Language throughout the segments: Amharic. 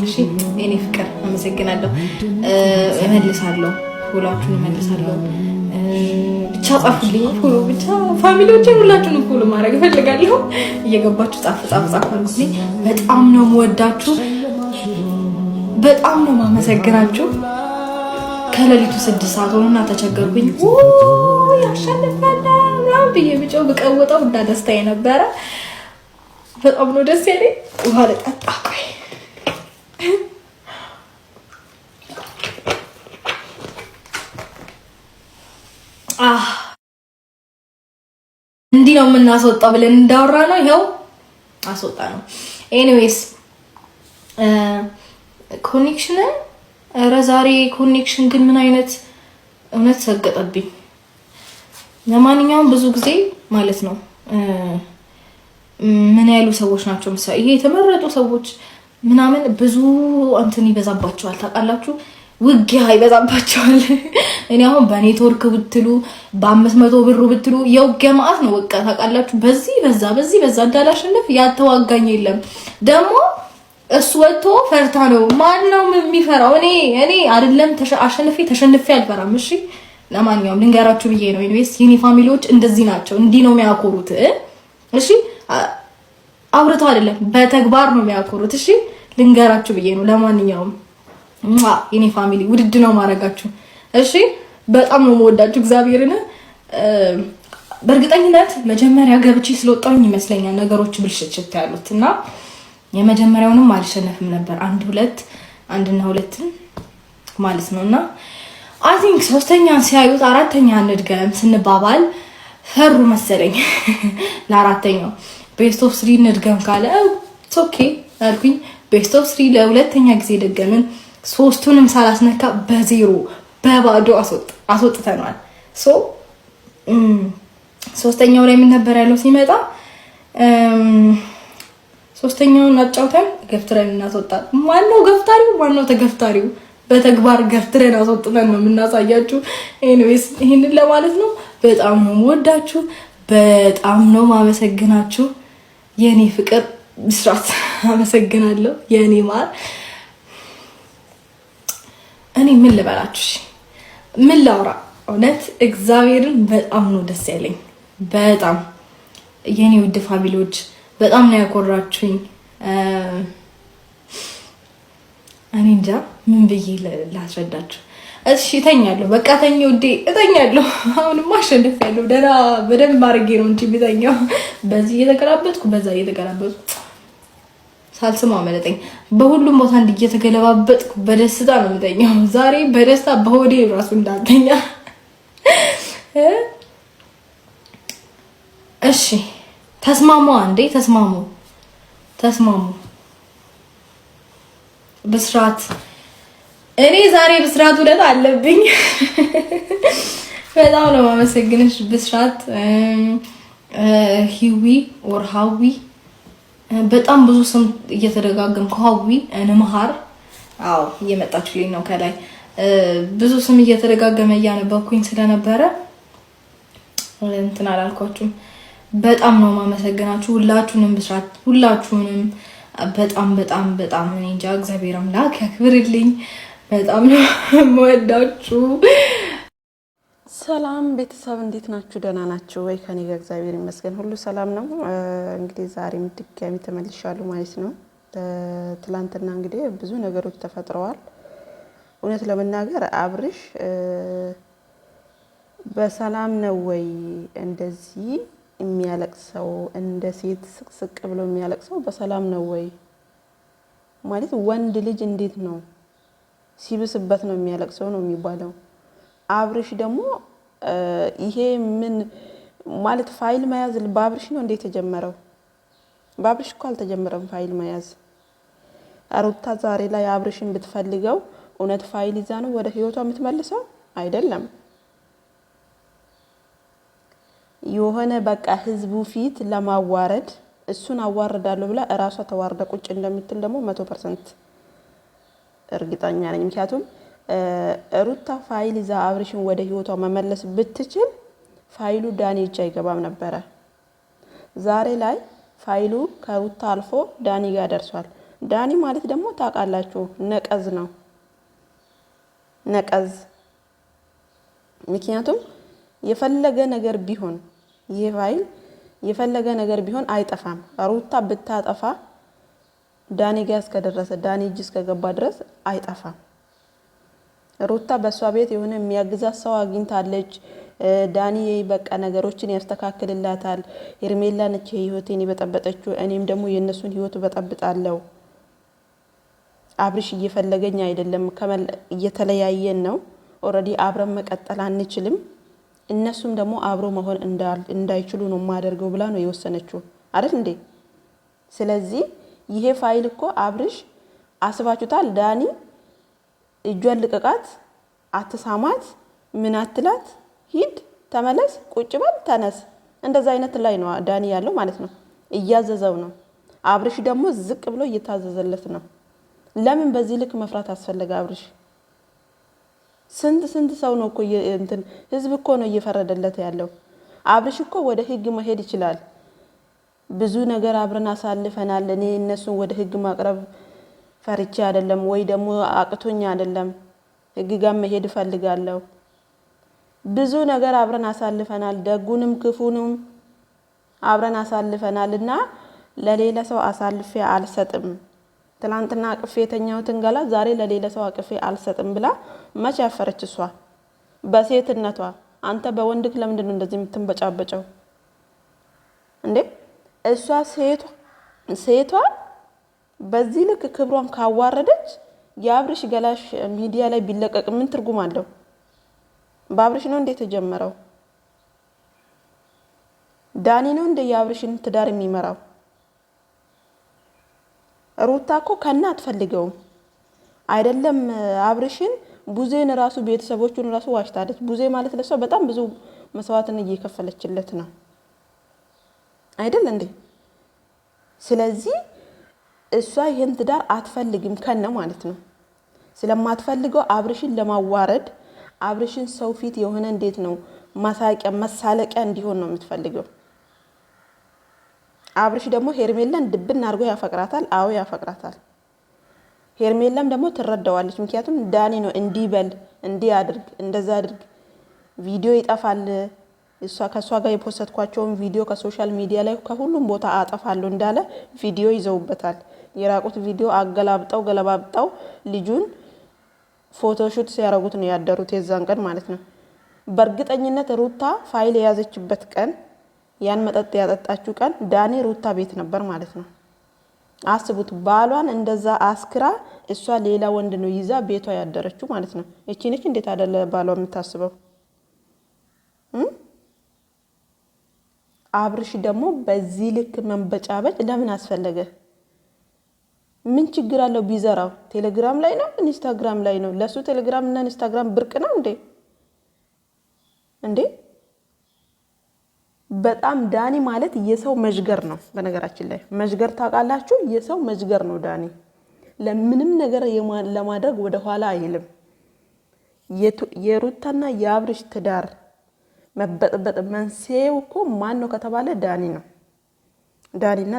እሺ እኔ ፍቅር አመሰግናለሁ። እመልሳለሁ፣ ሁላችሁን እመልሳለሁ። ብቻ ጻፉልኝ፣ ፎሎ ብቻ ፋሚሊዎችን ሁላችሁንም ፎሎ ማድረግ እፈልጋለሁ። እየገባችሁ ጻፉ አድርጉልኝ። በጣም ነው የምወዳችሁ፣ በጣም ነው የማመሰግናችሁ። ከሌሊቱ 6 ሰዓት ሆነና ተቸገርኩኝ። ያሸንፋል ምናምን ብዬ ብጨው ብቀወጠው እና ደስታዬ ነበረ። በጣም ነው ደስ ያለኝ። ውሃ ልጠጣ ቆይ። እንዲህ ነው የምናስወጣው ብለን እንዳወራ ነው ይኸው አስወጣ ነው። ኤኒዌይስ ኮኔክሽን ኧረ ዛሬ ኮኔክሽን ግን ምን አይነት እውነት ሰገጠብኝ። ለማንኛውም ብዙ ጊዜ ማለት ነው ምን ያሉ ሰዎች ናቸው መሰለኝ ይሄ የተመረጡ ሰዎች ምናምን ብዙ እንትን ይበዛባቸዋል ታውቃላችሁ፣ ውጊያ ይበዛባቸዋል። እኔ አሁን በኔትወርክ ብትሉ በ500 ብር ብትሉ የውጊያ ማአት ነው በቃ ታውቃላችሁ። በዚህ በዛ እንዳላሸንፍ ያተዋጋኝ የለም። ደግሞ እሱ ወጥቶ ፈርታ ነው። ማን ነው የሚፈራው? እኔ አይደለም ተሸንፌ አልፈራም። እሺ ለማንኛውም ልንገራችሁ ብዬ ነው። ኢንዌስ የኔ ፋሚሊዎች እንደዚህ ናቸው፣ እንዲህ ነው የሚያኮሩት። እሺ አውርተው አይደለም በተግባር ነው የሚያኮሩት። እሺ ልንገራችሁ ብዬ ነው። ለማንኛውም የኔ ፋሚሊ ውድድ ነው ማረጋችሁ። እሺ በጣም ነው የምወዳችሁ እግዚአብሔርን። በእርግጠኝነት መጀመሪያ ገብቼ ስለወጣሁኝ ይመስለኛል ነገሮች ብልሽት ያሉትና የመጀመሪያውንም አልሸነፍም ነበር። አንድና ሁለትን ማለት ነውና አይ ቲንክ ሶስተኛን ሲያዩት አራተኛ እንድገም ስንባባል ፈሩ መሰለኝ። ለአራተኛው ቤስት ኦፍ 3 እንድገም ካለ ኦኬ አልኩኝ። ቤስት ኦፍ 3 ለሁለተኛ ጊዜ ደገምን። ሶስቱንም ሳላስነካ በዜሮ በባዶ አስወጥተናል። ሶስተኛው ላይ ምን ነበር ያለው ሲመጣ ሶስተኛውን አጫውተን ገፍትረን እናስወጣን። ማነው ገፍታሪው? ማነው ተገፍታሪው? በተግባር ገፍትረን አስወጥተን ነው የምናሳያችሁ። ኤኒዌይስ ይሄንን ለማለት ነው። በጣም ነው የምወዳችሁ፣ በጣም ነው ማመሰግናችሁ። የኔ ፍቅር ብስራት አመሰግናለሁ። የኔ ማር እኔ ምን ልበላችሁ? ምን ላውራ? እውነት እግዚአብሔርን በጣም ነው ደስ ያለኝ። በጣም የኔ ውድ ፋሚሊዎች በጣም ነው ያኮራችሁኝ። እኔ እንጃ ምን ብዬ ላስረዳችሁ። እሺ እተኛለሁ፣ በቃ ተኝ ውዴ እተኛለሁ። አሁንማ አሸንፌያለሁ። ደህና በደንብ አድርጌ ነው እንጂ ብተኛው በዚህ እየተገላበጥኩ በዛ እየተገላበጥኩ ሳልስማው መለጠኝ። በሁሉም ቦታ እየተገለባበጥኩ በደስታ ነው የምተኛው። ዛሬ በደስታ በሆዴ ራሱ እንዳልተኛ። እሺ ተስማሙ፣ አንዴ ተስማሙ። ብስራት እኔ ዛሬ ብስራት ውለት አለብኝ። በጣም ነው ማመሰግንሽ ብስራት። ሂዊ ኦር ሃዊ በጣም ብዙ ስም እየተደጋገምኩ ሃዊ እንመሃር። አዎ እየመጣችልኝ ነው ከላይ ብዙ ስም እየተደጋገመ እያነበብኩኝ ስለነበረ እንትን አላልኳችሁም። በጣም ነው ማመሰግናችሁ ሁላችሁንም ብስራት፣ ሁላችሁንም በጣም እኔ እንጃ እግዚአብሔር አምላክ ያክብርልኝ። በጣም ነው የምወዳችሁ። ሰላም ቤተሰብ እንዴት ናችሁ? ደህና ናችሁ ወይ? ከኔ ጋር እግዚአብሔር ይመስገን ሁሉ ሰላም ነው። እንግዲህ ዛሬም ድጋሚ ተመልሻለሁ ማለት ነው። ትላንትና እንግዲህ ብዙ ነገሮች ተፈጥረዋል። እውነት ለመናገር አብርሽ በሰላም ነው ወይ እንደዚህ የሚያለቅሰው? እንደ ሴት ስቅስቅ ብሎ የሚያለቅሰው በሰላም ነው ወይ ማለት? ወንድ ልጅ እንዴት ነው ሲብስበት ነው የሚያለቅሰው ነው የሚባለው። አብርሽ ደግሞ ይሄ ምን ማለት ፋይል መያዝ በአብርሽ ነው እንዴት ተጀመረው? በአብርሽ እኮ አልተጀመረም ፋይል መያዝ። ሩታ ዛሬ ላይ አብርሽን ብትፈልገው እውነት ፋይል ይዛ ነው ወደ ህይወቷ የምትመልሰው? አይደለም። የሆነ በቃ ህዝቡ ፊት ለማዋረድ እሱን አዋርዳለሁ ብላ እራሷ ተዋርዳ ቁጭ እንደምትል ደግሞ 100% እርግጠኛ ነኝ። ምክንያቱም ሩታ ፋይል ይዛ አብርሽን ወደ ህይወቷ መመለስ ብትችል ፋይሉ ዳኒ እጅ አይገባም ነበረ። ዛሬ ላይ ፋይሉ ከሩታ አልፎ ዳኒ ጋር ደርሷል። ዳኒ ማለት ደግሞ ታውቃላችሁ ነቀዝ ነው ነቀዝ። ምክንያቱም የፈለገ ነገር ቢሆን ይሄ ፋይል የፈለገ ነገር ቢሆን አይጠፋም። ሩታ ብታጠፋ ዳኒ ጋር እስከደረሰ ዳኒ እጅ እስከገባ ድረስ አይጠፋም። ሩታ በሷ ቤት የሆነ የሚያግዛት ሰው አግኝታለች። ዳኒ በቃ ነገሮችን ያስተካክልላታል። ሄርሜላ ነች ህይወቴን የበጠበጠችው፣ እኔም ደግሞ የነሱን ህይወት በጠብጣለሁ። አብርሽ እየፈለገኝ አይደለም፣ እየተለያየን ነው። ኦልሬዲ አብረን መቀጠል አንችልም። እነሱም ደግሞ አብሮ መሆን እንዳይችሉ ነው ማደርገው ብላ ነው የወሰነችው አይደል እንዴ? ስለዚህ ይሄ ፋይል እኮ አብርሽ አስባችሁታል? ዳኒ እጇን ልቀቃት፣ አትሳማት፣ ምን አትላት፣ ሂድ፣ ተመለስ፣ ቁጭ በል፣ ተነስ። እንደዛ አይነት ላይ ነው ዳኒ ያለው ማለት ነው። እያዘዘው ነው። አብርሽ ደግሞ ዝቅ ብሎ እየታዘዘለት ነው። ለምን በዚህ ልክ መፍራት አስፈለገ? አብርሽ ስንት ሰው ነው እኮ እንትን ህዝብ እኮ ነው እየፈረደለት ያለው። አብርሽ እኮ ወደ ህግ መሄድ ይችላል። ብዙ ነገር አብረን አሳልፈናል። እኔ እነሱን ወደ ህግ ማቅረብ ፈርቼ አይደለም ወይ ደግሞ አቅቶኛ አይደለም። ህግ ጋር መሄድ ፈልጋለሁ። ብዙ ነገር አብረን አሳልፈናል። ደጉንም ክፉንም አብረን አሳልፈናልና ለሌላ ሰው አሳልፌ አልሰጥም። ትላንትና አቅፌ የተኛሁትን ገላ ዛሬ ለሌላ ሰው አቅፌ አልሰጥም ብላ መቼ ያፈረች እሷ በሴትነቷ። አንተ በወንድክ ለምንድን ነው እንደዚህ የምትንበጫበጨው እንዴ? እሷ ሴቷ በዚህ ልክ ክብሯን ካዋረደች የአብርሽ ገላሽ ሚዲያ ላይ ቢለቀቅ ምን ትርጉም አለው? በአብርሽ ነው እንዴት ተጀመረው? ዳኒ ነው እንደ የአብርሽን ትዳር የሚመራው? ሩታ እኮ ከና አትፈልገውም አይደለም አብርሽን። ቡዜን ራሱ ቤተሰቦቹን ራሱ ዋሽታለች። ቡዜ ማለት ለሷ በጣም ብዙ መስዋዕትን እየከፈለችለት ነው አይደል እንዴ? ስለዚህ እሷ ይሄን ትዳር አትፈልግም ከነ ማለት ነው። ስለማትፈልገው አብርሽን ለማዋረድ አብርሽን ሰው ፊት የሆነ እንዴት ነው ማሳቂያ መሳለቂያ እንዲሆን ነው የምትፈልገው። አብርሽ ደግሞ ሄርሜላን ድብን አድርጎ ያፈቅራታል። አዎ ያፈቅራታል። ሄርሜላም ደግሞ ትረዳዋለች። ምክንያቱም ዳኒ ነው እንዲበል እንዲያድርግ እንደዛ አድርግ ቪዲዮ ይጠፋል። እሷ ከሷ ጋር የፖስተኳቸውን ቪዲዮ ከሶሻል ሚዲያ ላይ ከሁሉም ቦታ አጠፋለሁ እንዳለ ቪዲዮ ይዘውበታል። የራቁት ቪዲዮ አገላብጠው ገለባብጠው ልጁን ፎቶሹት ሲያረጉት ነው ያደሩት የዛን ቀን ማለት ነው። በእርግጠኝነት ሩታ ፋይል የያዘችበት ቀን ያን መጠጥ ያጠጣችው ቀን ዳኒ ሩታ ቤት ነበር ማለት ነው። አስቡት፣ ባሏን እንደዛ አስክራ እሷ ሌላ ወንድ ነው ይዛ ቤቷ ያደረችው ማለት ነው። እቺ ነች እንዴት አይደለ ባሏ የምታስበው? አብርሽ ደግሞ በዚህ ልክ መንበጫበጭ ለምን አስፈለገ? ምን ችግር አለው ቢዘራው? ቴሌግራም ላይ ነው ኢንስታግራም ላይ ነው? ለሱ ቴሌግራም እና ኢንስታግራም ብርቅ ነው እንዴ? በጣም ዳኒ ማለት የሰው መጅገር ነው። በነገራችን ላይ መጅገር ታውቃላችሁ? የሰው መጅገር ነው ዳኒ። ለምንም ነገር ለማድረግ ወደ ኋላ አይልም። የሩታና የአብርሽ ትዳር መበጥበጥ መንስኤው እኮ ማን ነው ከተባለ ዳኒ ነው። ዳኒና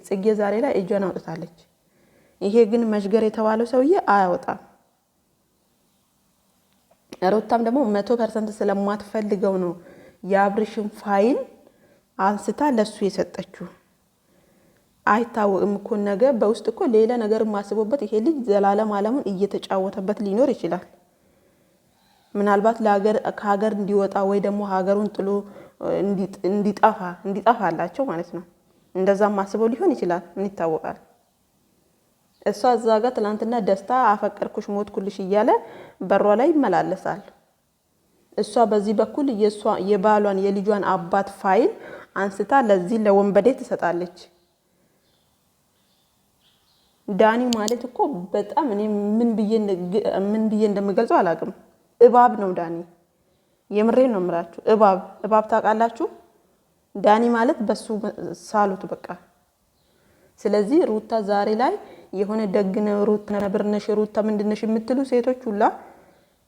ጽጌ ዛሬ ላይ እጇን አውጥታለች። ይሄ ግን መጅገር የተባለው ሰውዬ አያወጣም። ሩታም ደግሞ 100% ስለማትፈልገው ነው የአብርሽን ፋይል አንስታ ለሱ የሰጠችው። አይታወቅም እኮ ነገር በውስጥ እኮ ሌላ ነገር ማስቦበት ይሄ ልጅ ዘላለም ዓለሙን እየተጫወተበት ሊኖር ይችላል። ምናልባት ከሀገር እንዲወጣ ወይ ደግሞ ሀገሩን ጥሎ እንዲጠፋላቸው ማለት ነው። እንደዛም ማስበው ሊሆን ይችላል። ምን ይታወቃል? እሷ እዛ ጋር ትላንትና ደስታ አፈቀርኩሽ ሞትኩልሽ እያለ በሯ ላይ ይመላለሳል። እሷ በዚህ በኩል የባሏን የልጇን አባት ፋይል አንስታ ለዚህ ለወንበዴ ትሰጣለች። ዳኒ ማለት እኮ በጣም እኔ ምን ብዬ እንደምገልጸው አላውቅም። እባብ ነው ዳኒ። የምሬን ነው የምላችሁ። እባብ ታውቃላችሁ? ዳኒ ማለት በሱ ሳሉት በቃ። ስለዚህ ሩታ ዛሬ ላይ የሆነ ደግነ ሩታ ነብርነሽ ሩታ ምንድነሽ የምትሉ ሴቶች ሁላ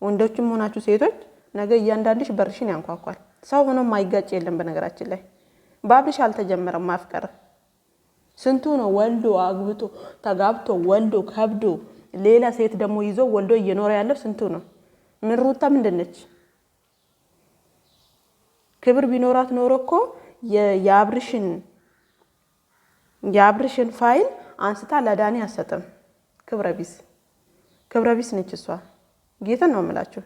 ወንዶችም ሆናችሁ ሴቶች ነገ እያንዳንድሽ በርሽን ያንኳኳል። ሰው ሆኖ ማይጋጭ የለም። በነገራችን ላይ በአብርሽ አልተጀመረም ማፍቀር። ስንቱ ነው ወልዶ አግብቶ ተጋብቶ ወልዶ ከብዶ ሌላ ሴት ደግሞ ይዞ ወልዶ እየኖረ ያለው ስንቱ ነው? ምን ሩታ ምንድነች? ክብር ቢኖራት ኖሮ እኮ የአብርሽን ፋይል አንስታ ለዳኒ አሰጥም። ክብረ ቢስ ነች እሷ። ጌታን ነው የምላችሁ።